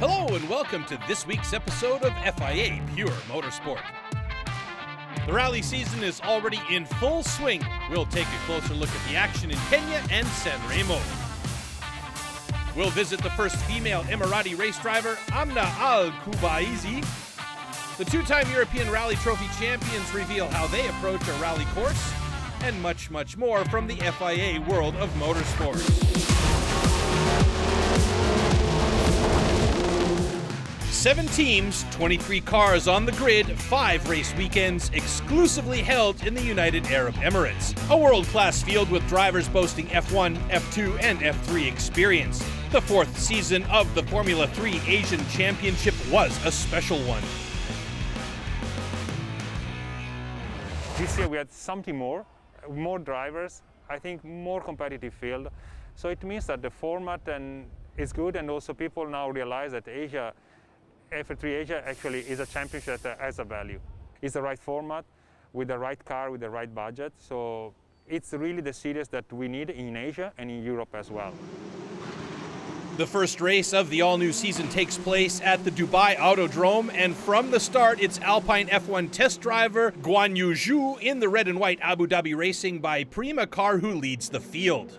Hello and welcome to this week's episode of FIA Pure Motorsport. The rally season is already in full swing. We'll take a closer look at the action in Kenya and San Remo. We'll visit the first female Emirati race driver, Amna Qubaisi. The two-time European Rally Trophy champions reveal how they approach a rally course, and much, much more from the FIA world of motorsport. 7 teams, 23 cars on the grid, 5 race weekends exclusively held in the United Arab Emirates. A world-class field with drivers boasting F1, F2, and F3 experience. The 4th season of the Formula 3 Asian Championship was a special one. This year we had something more drivers, I think more competitive field. So it means that the format is good, and also people now realize that F3 Asia actually is a championship that has a value. It's the right format, with the right car, with the right budget. So it's really the series that we need in Asia and in Europe as well. The first race of the all-new season takes place at the Dubai Autodrome, and from the start, it's Alpine F1 test driver Guan Yu Zhu in the red and white Abu Dhabi Racing by Prima car who leads the field.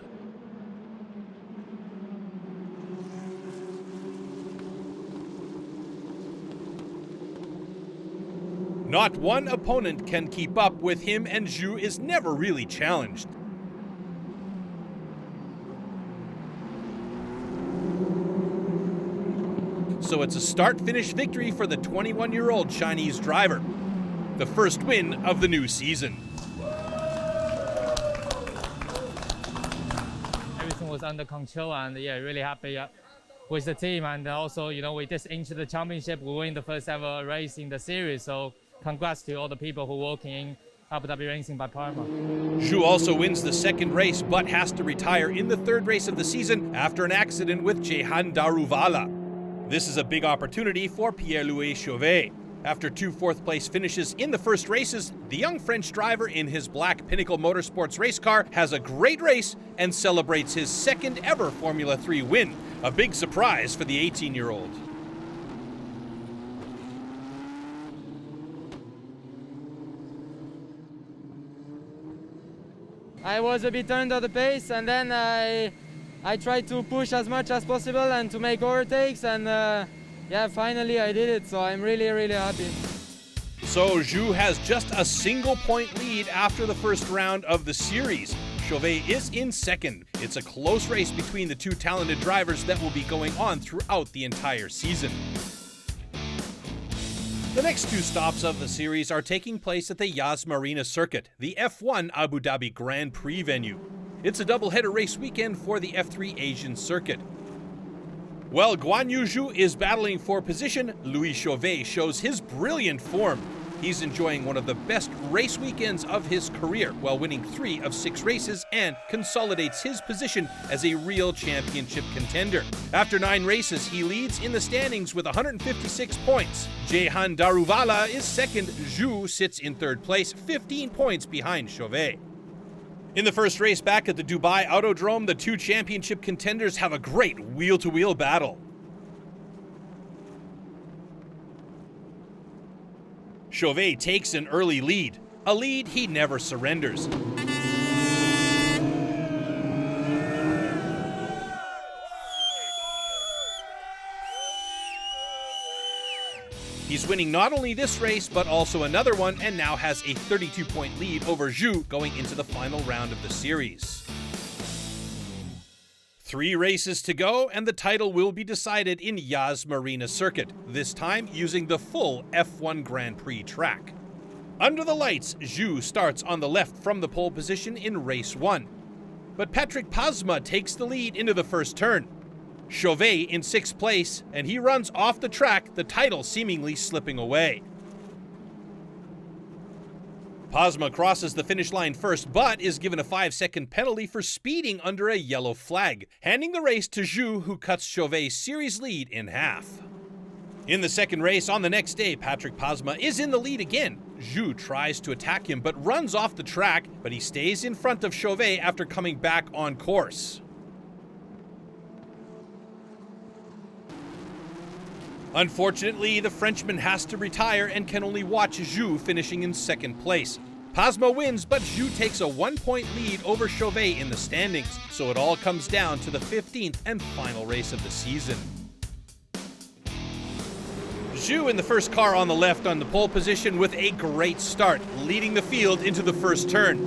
Not one opponent can keep up with him, and Zhu is never really challenged. So it's a start-finish victory for the 21-year-old Chinese driver. The first win of the new season. Everything was under control, and really happy with the team. And also, we just entered the championship. We win the first ever race in the series. So congrats to all the people who work in Abu Dhabi Racing by Parma. Zhu also wins the second race, but has to retire in the third race of the season after an accident with Jehan Daruvala. This is a big opportunity for Pierre-Louis Chauvet. After 2 fourth-place finishes in the first races, the young French driver in his black Pinnacle Motorsports race car has a great race and celebrates his second ever Formula 3 win. A big surprise for the 18-year-old. I was a bit under the pace, and then I tried to push as much as possible and to make overtakes, and finally I did it, so I'm really, really happy. So Zhu has just a single-point lead after the first round of the series. Chauvet is in second. It's a close race between the two talented drivers that will be going on throughout the entire season. The next 2 stops of the series are taking place at the Yas Marina circuit, the F1 Abu Dhabi Grand Prix venue. It's a doubleheader race weekend for the F3 Asian circuit. While Guan Yu Zhu is battling for position, Louis Chauvet shows his brilliant form. He's enjoying one of the best race weekends of his career while winning 3 of 6 races and consolidates his position as a real championship contender. After 9 races, he leads in the standings with 156 points. Jehan Daruvala is second. Zhu sits in third place, 15 points behind Chauvet. In the first race back at the Dubai Autodrome, the 2 championship contenders have a great wheel-to-wheel battle. Chauvet takes an early lead, a lead he never surrenders. He's winning not only this race, but also another one, and now has a 32-point lead over Zhu going into the final round of the series. 3 races to go, and the title will be decided in Yas Marina circuit, this time using the full F1 Grand Prix track. Under the lights, Zhu starts on the left from the pole position in race 1. But Patrick Pasma takes the lead into the first turn. Chauvet in 6th place, and he runs off the track, the title seemingly slipping away. Pasma crosses the finish line first, but is given a 5-second penalty for speeding under a yellow flag, handing the race to Zhu, who cuts Chauvet's series lead in half. In the second race on the next day, Patrick Pasma is in the lead again. Zhu tries to attack him, but runs off the track, but he stays in front of Chauvet after coming back on course. Unfortunately, the Frenchman has to retire and can only watch Zhu finishing in second place. Pasmo wins, but Zhu takes a 1-point lead over Chauvet in the standings, so it all comes down to the 15th and final race of the season. Zhu in the first car on the left on the pole position with a great start, leading the field into the first turn.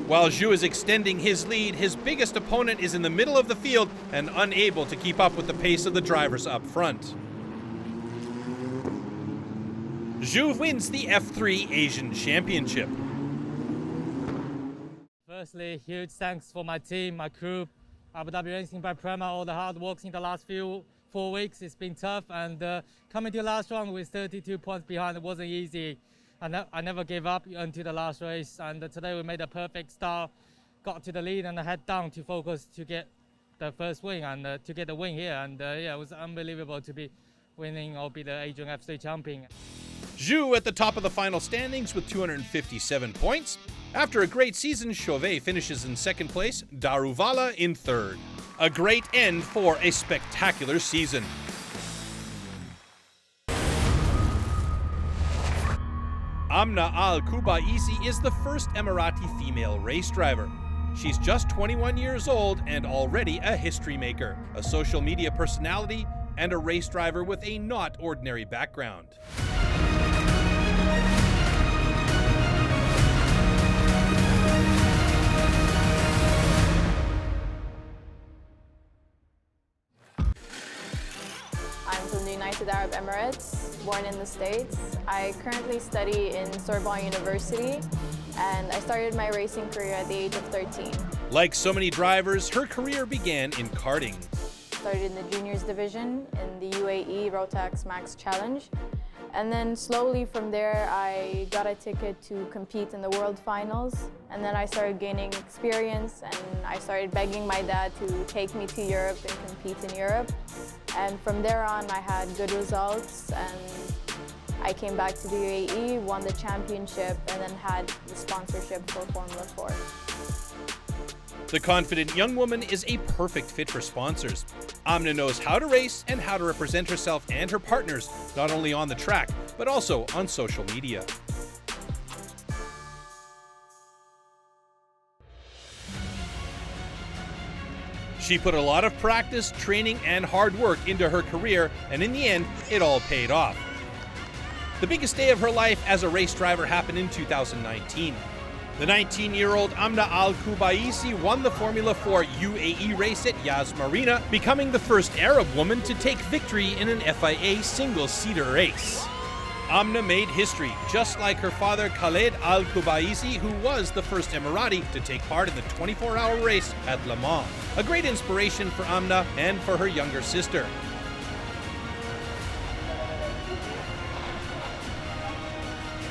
While Zhu is extending his lead, his biggest opponent is in the middle of the field and unable to keep up with the pace of the drivers up front. Zhu wins the F3 Asian Championship. Firstly, huge thanks for my team, my crew, Abu Dhabi Racing by Prema, all the hard work in the last 4 weeks. It's been tough, and coming to the last round with 32 points behind, it wasn't easy. I never gave up until the last race, and today we made a perfect start, got to the lead and head down to focus to get the first win and to get the win here. And yeah, it was unbelievable to be winning or be the Asian F3 champion. Zhu at the top of the final standings with 257 points. After a great season, Chauvet finishes in second place, Daruvala in third. A great end for a spectacular season. Amna Al-Qubaisi is the first Emirati female race driver. She's just 21 years old and already a history maker, a social media personality, and a race driver with a not ordinary background. I'm from the United Arab Emirates, born in the States. I currently study in Sorbonne University, and I started my racing career at the age of 13. Like so many drivers, her career began in karting. Started in the juniors division in the UAE Rotax Max Challenge. And then slowly from there, I got a ticket to compete in the World Finals. And then I started gaining experience, and I started begging my dad to take me to Europe and compete in Europe. And from there on, I had good results, and I came back to the UAE, won the championship, and then had the sponsorship for Formula 4. The confident young woman is a perfect fit for sponsors. Amna knows how to race and how to represent herself and her partners, not only on the track, but also on social media. She put a lot of practice, training, and hard work into her career, and in the end, it all paid off. The biggest day of her life as a race driver happened in 2019. The 19-year-old Amna Al-Qubaisi won the Formula 4 UAE race at Yas Marina, becoming the first Arab woman to take victory in an FIA single-seater race. Amna made history, just like her father Khaled Al-Qubaisi, who was the first Emirati to take part in the 24-hour race at Le Mans. A great inspiration for Amna and for her younger sister.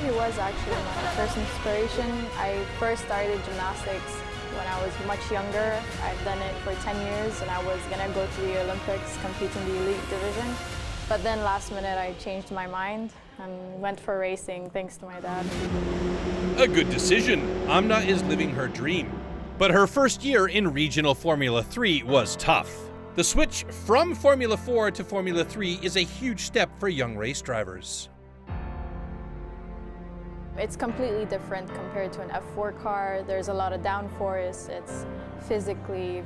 He was actually my first inspiration. I first started gymnastics when I was much younger. I've done it for 10 years, and I was gonna go to the Olympics, compete in the elite division. But then last minute I changed my mind and went for racing thanks to my dad. A good decision. Amna is living her dream. But her first year in regional Formula 3 was tough. The switch from Formula 4 to Formula 3 is a huge step for young race drivers. It's completely different compared to an F4 car. There's a lot of downforce. It's physically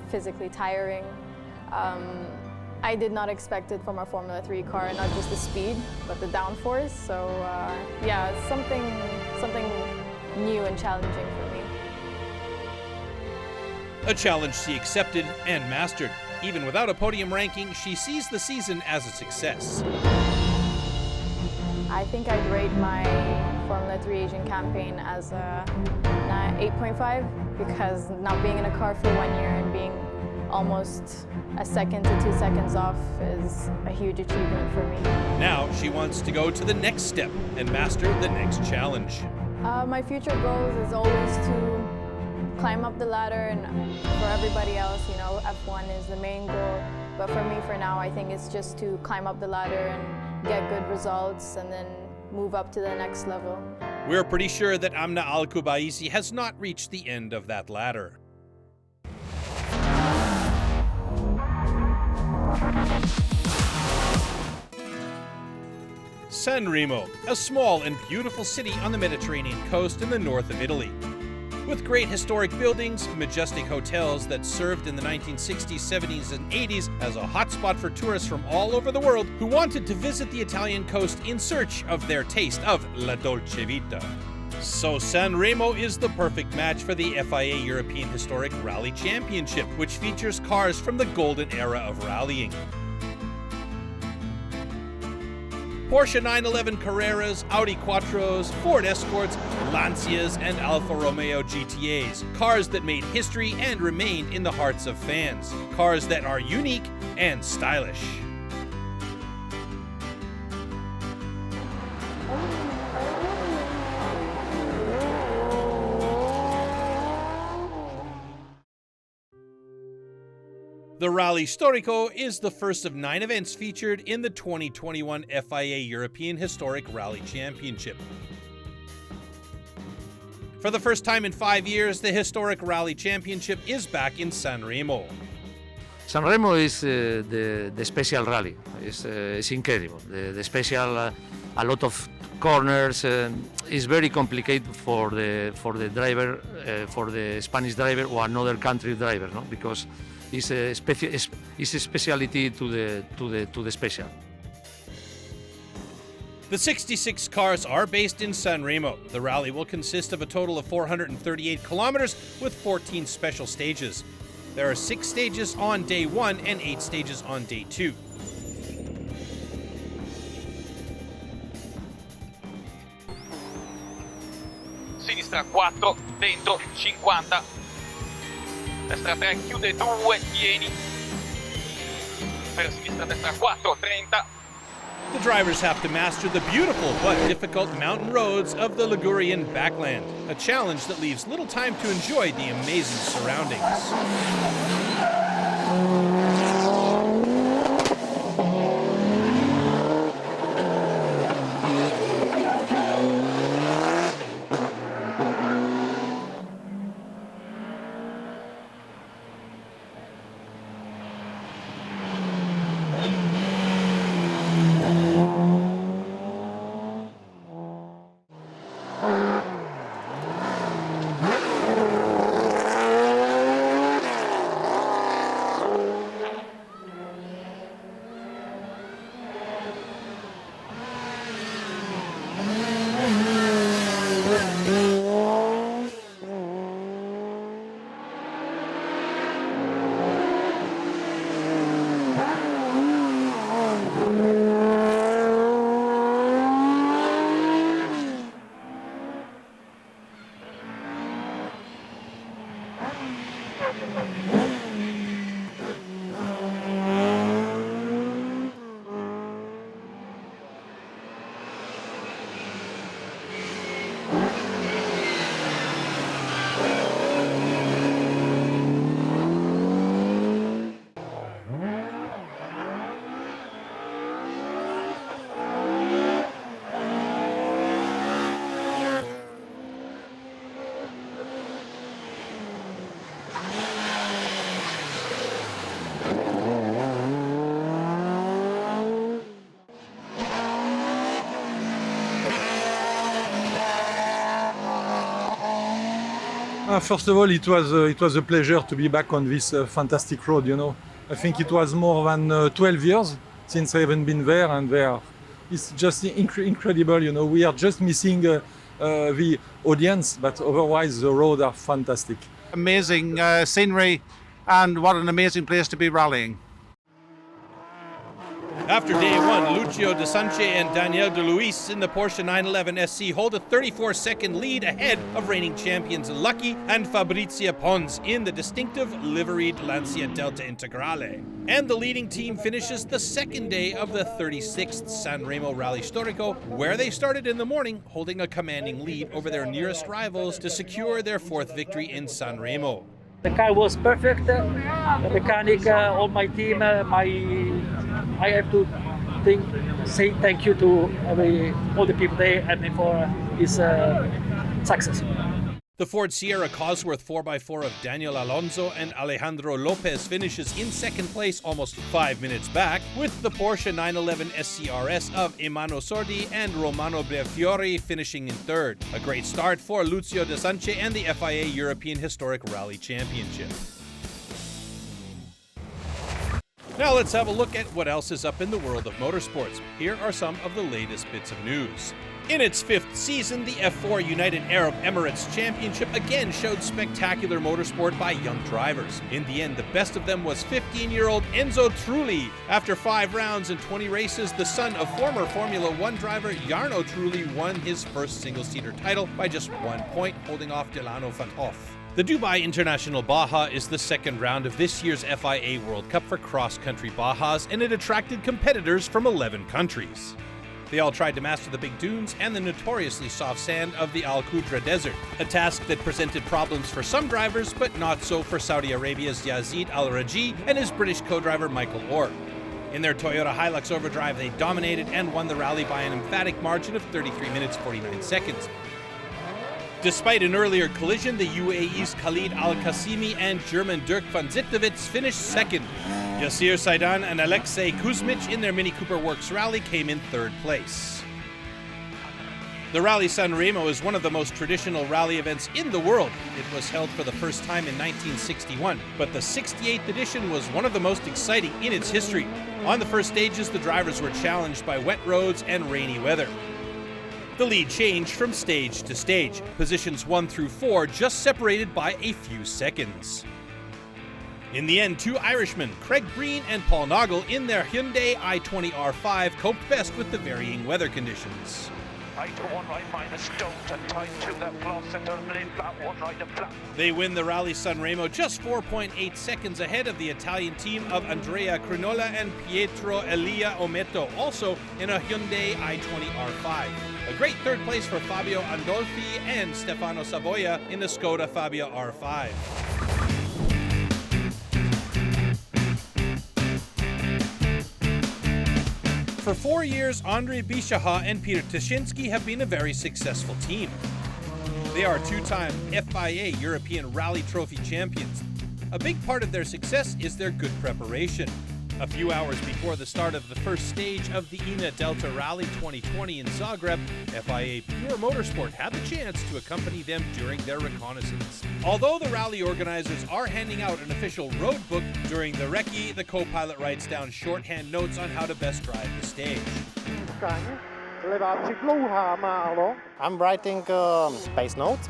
tiring. I did not expect it from a Formula 3 car, not just the speed, but the downforce. So yeah, it's something new and challenging for me. A challenge she accepted and mastered. Even without a podium ranking, she sees the season as a success. I think I'd rate my Formula 3 Asian campaign as a 8.5 because not being in a car for 1 year and being almost a second to 2 seconds off is a huge achievement for me. Now she wants to go to the next step and master the next challenge. My future goals is always to climb up the ladder, and for everybody else, you know, F1 is the main goal. But for me, for now, I think it's just to climb up the ladder and get good results and then move up to the next level. We're pretty sure that Amna Al-Qubaisi has not reached the end of that ladder. Sanremo, a small and beautiful city on the Mediterranean coast in the north of Italy. With great historic buildings, majestic hotels that served in the 1960s, 70s, and 80s as a hotspot for tourists from all over the world who wanted to visit the Italian coast in search of their taste of La Dolce Vita. So Sanremo is the perfect match for the FIA European Historic Rally Championship, which features cars from the golden era of rallying. Porsche 911 Carreras, Audi Quattros, Ford Escorts, Lancias, and Alfa Romeo GTAs. Cars that made history and remained in the hearts of fans. Cars that are unique and stylish. The Rally Storico is the first of 9 events featured in the 2021 FIA European Historic Rally Championship. For the first time in 5 years, the Historic Rally Championship is back in Sanremo. Sanremo is the special rally. It's incredible. The special, a lot of corners. It's very complicated for the driver, for the Spanish driver or another country driver, no? Because it's a speciality to the special. The 66 cars are based in Sanremo. The rally will consist of a total of 438 kilometers with 14 special stages. There are 6 stages on day 1 and 8 stages on day 2. Sinistra 4, dentro 50. Destra 3, chiude 2, tieni. Per sinistra, destra 4, 30. The drivers have to master the beautiful but difficult mountain roads of the Ligurian backland, a challenge that leaves little time to enjoy the amazing surroundings. First of all, it was a pleasure to be back on this fantastic road. You know, I think it was more than 12 years since I haven't been there, and it's just incredible. You know, we are just missing the audience, but otherwise the roads are fantastic. Amazing scenery, and what an amazing place to be rallying. After day 1, Lucio De Sanche and Daniel De Luis in the Porsche 911 SC hold a 34-second lead ahead of reigning champions Lucky and Fabrizia Pons in the distinctive liveried Lancia Delta Integrale. And the leading team finishes the second day of the 36th Sanremo Rally Storico, where they started in the morning holding a commanding lead over their nearest rivals to secure their 4th victory in Sanremo. The car was perfect. The mechanic, all my team, I have to say thank you to all the people they had me for his success. The Ford Sierra Cosworth 4x4 of Daniel Alonso and Alejandro Lopez finishes in second place almost 5 minutes back, with the Porsche 911 SCRS of Emano Sordi and Romano Brefiori finishing in third. A great start for Lucio De Sanche and the FIA European Historic Rally Championship. Now let's have a look at what else is up in the world of motorsports. Here are some of the latest bits of news. In its 5th season, the F4 United Arab Emirates Championship again showed spectacular motorsport by young drivers. In the end, the best of them was 15-year-old Enzo Trulli. After 5 rounds and 20 races, the son of former Formula 1 driver Jarno Trulli won his first single-seater title by just 1 point, holding off Delano van Hoff. The Dubai International Baja is the second round of this year's FIA World Cup for cross-country Bajas, and it attracted competitors from 11 countries. They all tried to master the big dunes and the notoriously soft sand of the Al Qudra Desert, a task that presented problems for some drivers, but not so for Saudi Arabia's Yazid Al-Raji and his British co-driver Michael Orr. In their Toyota Hilux Overdrive, they dominated and won the rally by an emphatic margin of 33 minutes 49 seconds. Despite an earlier collision, the UAE's Khalid Al-Qasimi and German Dirk van Zittewitz finished second. Yasir Saidan and Alexei Kuzmich in their Mini Cooper Works rally came in third place. The Rally San Remo is one of the most traditional rally events in the world. It was held for the first time in 1961, but the 68th edition was one of the most exciting in its history. On the first stages, the drivers were challenged by wet roads and rainy weather. The lead changed from stage to stage, positions 1 through 4 just separated by a few seconds. In the end, 2 Irishmen, Craig Breen and Paul Nagel, in their Hyundai i20 R5 coped best with the varying weather conditions. They win the Rally San Remo just 4.8 seconds ahead of the Italian team of Andrea Crinola and Pietro Elia Ometto, also in a Hyundai i20 R5. A great third place for Fabio Andolfi and Stefano Savoia in the Skoda Fabia R5. For 4 years, Andrei Bishaha and Peter Tyszynski have been a very successful team. They are 2-time FIA European Rally Trophy champions. A big part of their success is their good preparation. A few hours before the start of the first stage of the INA Delta Rally 2020 in Zagreb, FIA Pure Motorsport had the chance to accompany them during their reconnaissance. Although the rally organizers are handing out an official road book, during the recce, the co-pilot writes down shorthand notes on how to best drive the stage. I'm writing pace notes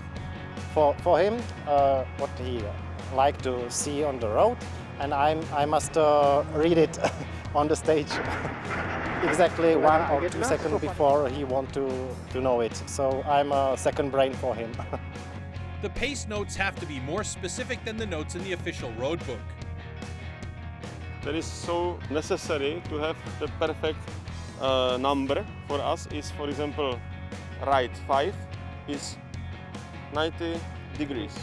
for him, what he like to see on the road. And I must read it on the stage exactly 1 or 2 seconds before he want to know it. So I'm a second brain for him. The pace notes have to be more specific than the notes in the official road book. That is so necessary to have the perfect number for us is, for example, right 5 is 90 degrees,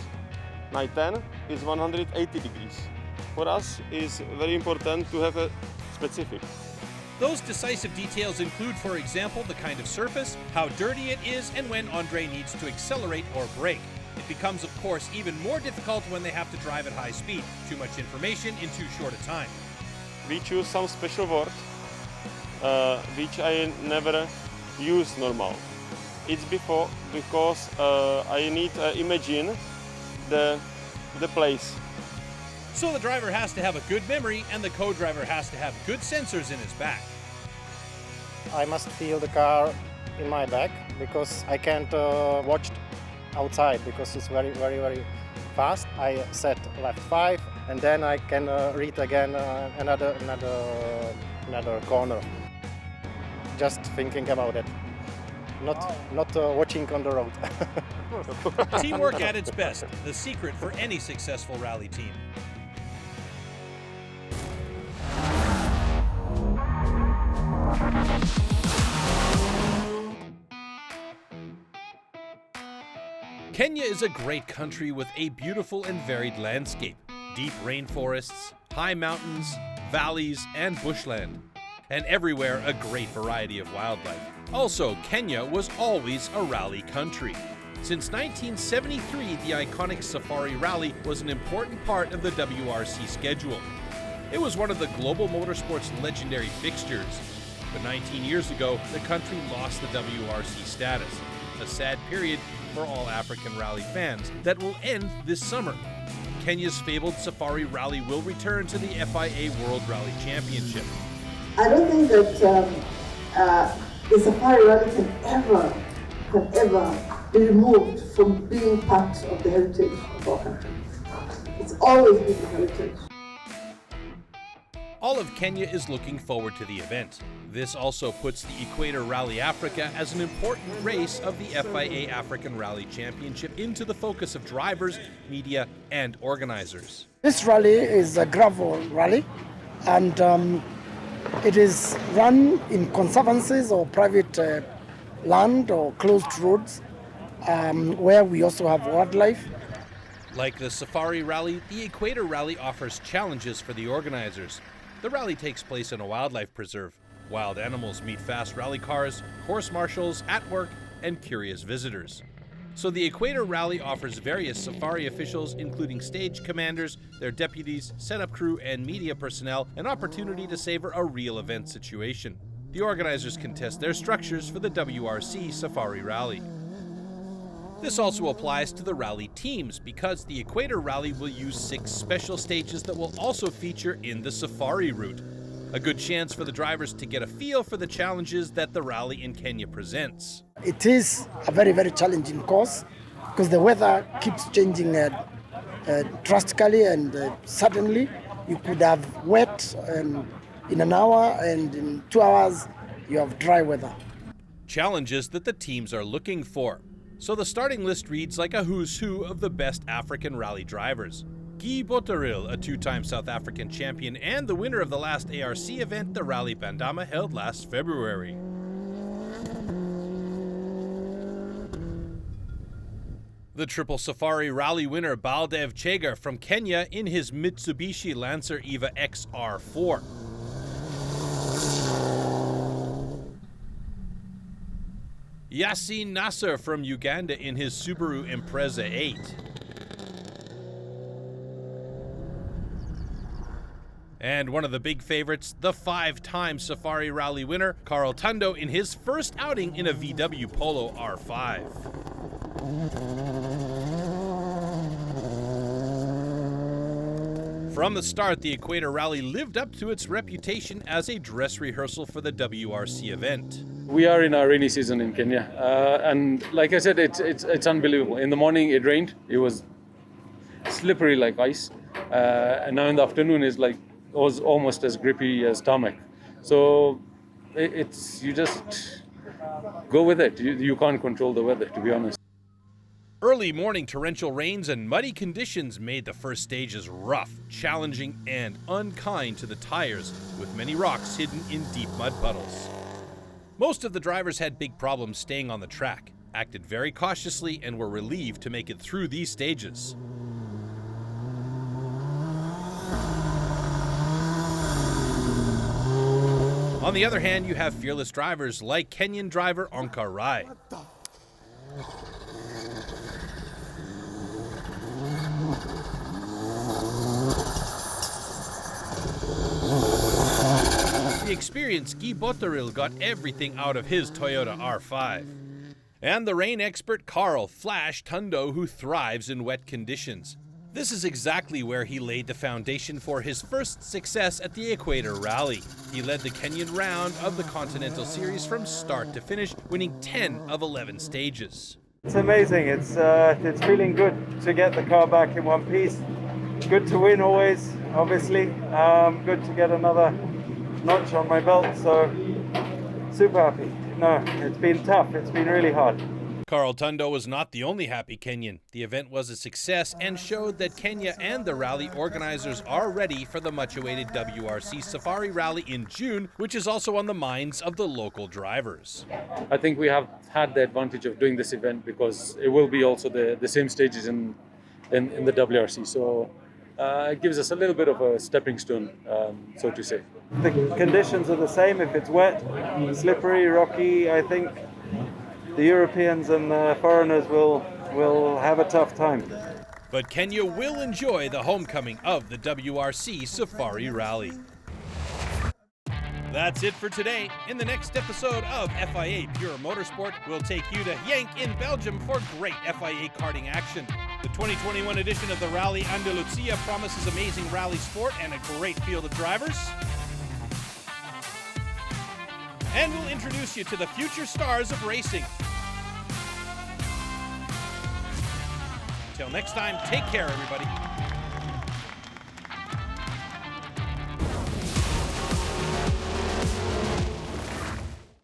right 10 is 180 degrees. For us, it's very important to have a specific. Those decisive details include, for example, the kind of surface, how dirty it is, and when Andrei needs to accelerate or brake. It becomes, of course, even more difficult when they have to drive at high speed. Too much information in too short a time. We choose some special word, which I never use normal. It's because I need to imagine the place. So the driver has to have a good memory and the co-driver has to have good sensors in his back. I must feel the car in my back because I can't watch outside because it's very, very, very fast. I set left 5 and then I can read again another corner. Just thinking about it. Not watching on the road. Teamwork at its best, the secret for any successful rally team. Kenya is a great country with a beautiful and varied landscape. Deep rainforests, high mountains, valleys, and bushland. And everywhere a great variety of wildlife. Also, Kenya was always a rally country. Since 1973, the iconic Safari Rally was an important part of the WRC schedule. It was one of the global motorsport's legendary fixtures. But 19 years ago, the country lost the WRC status. A sad period for all African rally fans that will end this summer. Kenya's fabled Safari Rally will return to the FIA World Rally Championship. I don't think that the Safari Rally can ever be removed from being part of the heritage of our country. It's always been the heritage. All of Kenya is looking forward to the event. This also puts the Equator Rally Africa as an important race of the FIA African Rally Championship into the focus of drivers, media, and organizers. This rally is a gravel rally, and it is run in conservancies or private land or closed roads, where we also have wildlife. Like the Safari Rally, the Equator Rally offers challenges for the organizers. The rally takes place in a wildlife preserve. Wild animals meet fast rally cars, course marshals at work, and curious visitors. So the Equator Rally offers various safari officials, including stage commanders, their deputies, setup crew, and media personnel, an opportunity to savor a real event situation. The organizers can test their structures for the WRC Safari Rally. This also applies to the rally teams because the Equator Rally will use 6 special stages that will also feature in the Safari route. A good chance for the drivers to get a feel for the challenges that the rally in Kenya presents. It is a very, very challenging course because the weather keeps changing drastically, and suddenly you could have wet in an hour, and in 2 hours you have dry weather. Challenges that the teams are looking for. So the starting list reads like a who's who of the best African rally drivers. Guy Botteril, a 2-time South African champion and the winner of the last ARC event, the Rally Bandama, held last February. The Triple Safari Rally winner Baldev Chega from Kenya in his Mitsubishi Lancer EVA XR4. Yasin Nasser from Uganda in his Subaru Impreza 8. And one of the big favorites, the 5-time Safari Rally winner, Carl Tundo in his first outing in a VW Polo R5. From the start, the Equator Rally lived up to its reputation as a dress rehearsal for the WRC event. We are in our rainy season in Kenya, and like I said, it's unbelievable. In the morning it rained, it was slippery like ice, and now in the afternoon it was almost as grippy as tarmac. So you just go with it. You can't control the weather, to be honest. Early morning torrential rains and muddy conditions made the first stages rough, challenging, and unkind to the tires, with many rocks hidden in deep mud puddles. Most of the drivers had big problems staying on the track, acted very cautiously, and were relieved to make it through these stages. On the other hand, you have fearless drivers like Kenyan driver Onkar Rai. The experienced Guy Botteril got everything out of his Toyota R5. And the rain expert Carl Flash Tundo, who thrives in wet conditions. This is exactly where he laid the foundation for his first success at the Equator Rally. He led the Kenyan round of the Continental Series from start to finish, winning 10 of 11 stages. It's amazing. It's feeling good to get the car back in one piece. Good to win always, obviously. Good to get another notch on my belt, so super happy. No, it's been tough. It's been really hard. Carl Tundo was not the only happy Kenyan. The event was a success and showed that Kenya and the rally organizers are ready for the much-awaited WRC Safari Rally in June, which is also on the minds of the local drivers. I think we have had the advantage of doing this event because it will be also the same stages in the WRC. So it gives us a little bit of a stepping stone, so to say. The conditions are the same. If it's wet, slippery, rocky, I think the Europeans and the foreigners will will have a tough time. But Kenya will enjoy the homecoming of the WRC Safari Rally. That's it for today. In the next episode of FIA Pure Motorsport, we'll take you to Genk in Belgium for great FIA karting action. The 2021 edition of the Rally Andalucia promises amazing rally sport and a great field of drivers. And we'll introduce you to the future stars of racing. Till next time, take care, everybody.